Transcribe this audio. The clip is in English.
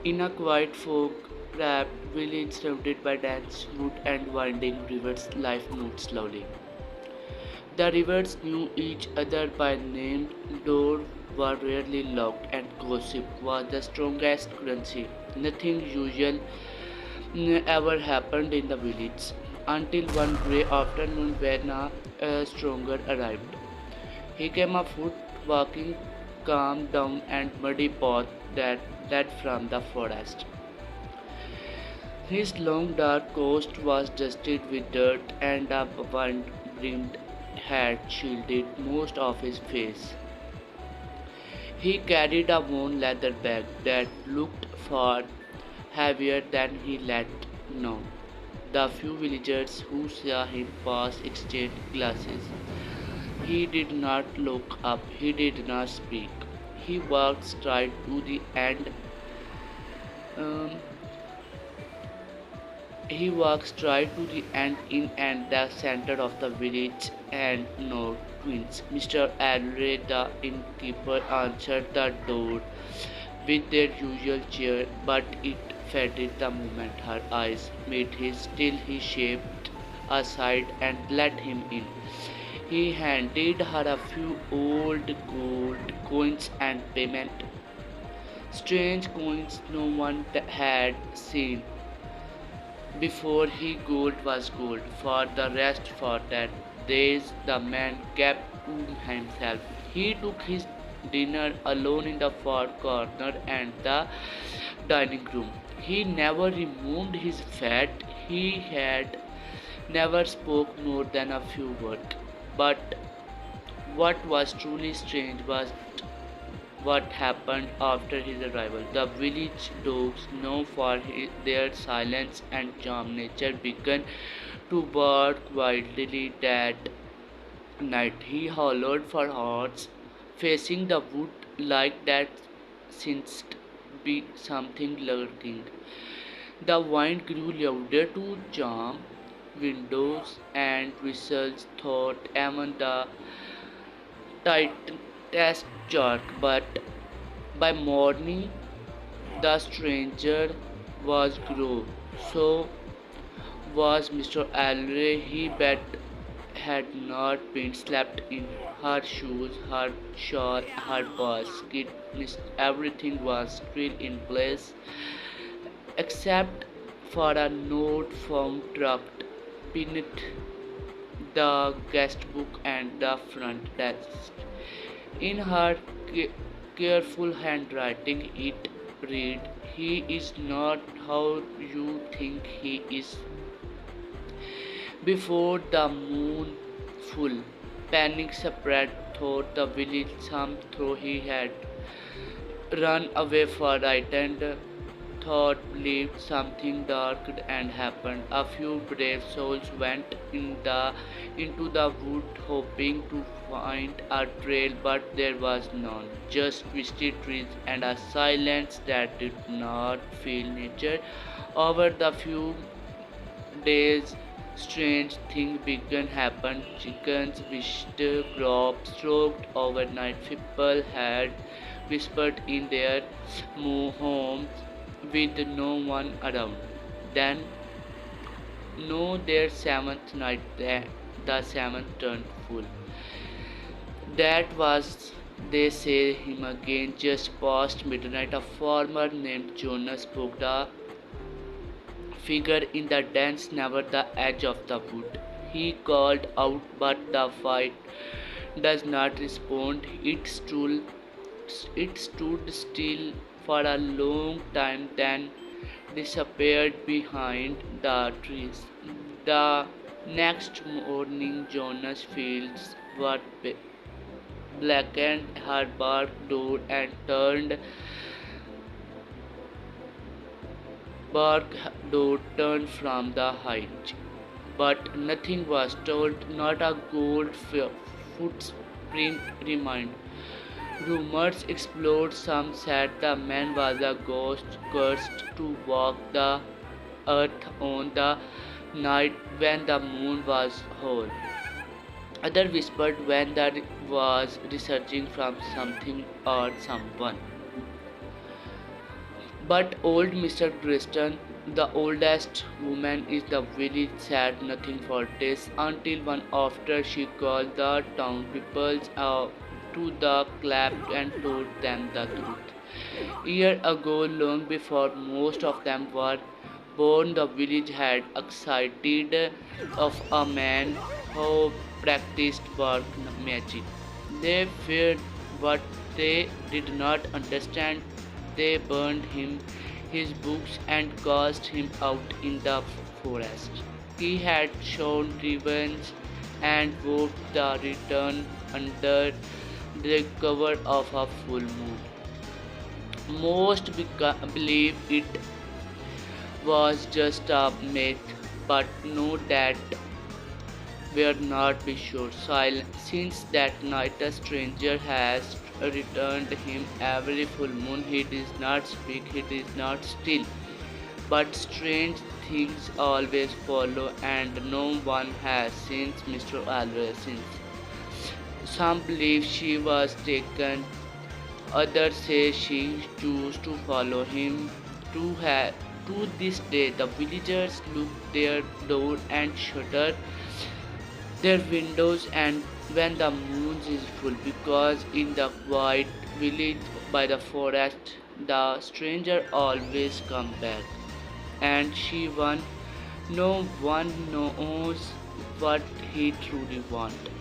In a quiet fog-wrapped village surrounded by dense wood and winding rivers, life moved slowly. The rivers knew each other by name, doors were rarely locked, and gossip was the strongest currency. Nothing usual ever happened in the village until one grey afternoon when a stronger arrived. He came afoot, walking calm down and muddy path that led from the forest. His long dark coat was dusted with dirt and a wind-brimmed hat shielded most of his face. He carried a worn leather bag that looked far heavier than he let know. The few villagers who saw him pass exchanged glances. He did not look up, he did not speak. He walked straight to the end. Um, he walked straight to the end in and the center of the village and no twins. Mr. Alray, the innkeeper, answered the door with their usual cheer, but it faded the moment her eyes met his. Still, he shaped aside and let him in. He handed her a few old gold coins and payment. Strange coins no one had seen before. He gold was gold. For the rest, for that days, the man kept to himself. He took his dinner alone in the far corner and the dining room. He never removed his fat. He had never spoke more than a few words. But what was truly strange was what happened after his arrival. The village dogs, known for their silence and calm nature, began to bark wildly that night. He howled for hours, facing the wood like that sensed be something lurking. The wind grew louder to jam windows and whistles thought even the tightest jerk, but by morning the stranger was grown. So was Mr. Alray. He bet had not been slept in. Her shoes, her shawl, her basket, everything was still in place except for a note found tucked beneath the guest book and the front desk. In her careful handwriting, it read, "He is not how you think he is." Before the moon full, panic spread through the village. Some thought he had run away frightened, thought believed something dark and happened. A few brave souls went into the wood hoping to find a trail, but there was none. Just twisted trees and a silence that did not feel nature. Over the few days, strange things began happen. Chickens wished, crops choked overnight. People had whispered in their homes with no one around. Then, no, their seventh night, the seventh turned full. That was, they say, him again just past midnight. A farmer named Jonas spoke the figure in the dense never the edge of the wood. He called out, but the fight does not respond. It stood still for a long time, then disappeared behind the trees. The next morning, Jonas' fields were blackened, her bark door and bark door turned from the height. But nothing was told, not a gold footprint remained. Rumors exploded. Some said the man was a ghost cursed to walk the earth on the night when the moon was whole. Others whispered when that was researching from something or someone. But old Mr. Griston, the oldest woman in the village, said nothing for days until one after she called the town people to the club and told them the truth. Year ago, long before most of them were born, the village had excited of a man who practiced dark magic. They feared what they did not understand. They burned him, his books, and cast him out in the forest. He had shown revenge and vowed the return under the cover of a full moon. Most believe it was just a myth, but know that we're not be sure. Since that night, a stranger has returned him every full moon. He does not speak, he does not steal, but strange things always follow, and no one has seen Mr. Alvarez since. Some believe she was taken, others say she chose to follow him. To, to this day, the villagers look their door and shutter their windows and when the moon is full because in the quiet village by the forest the stranger always come back and no one knows what he truly wants.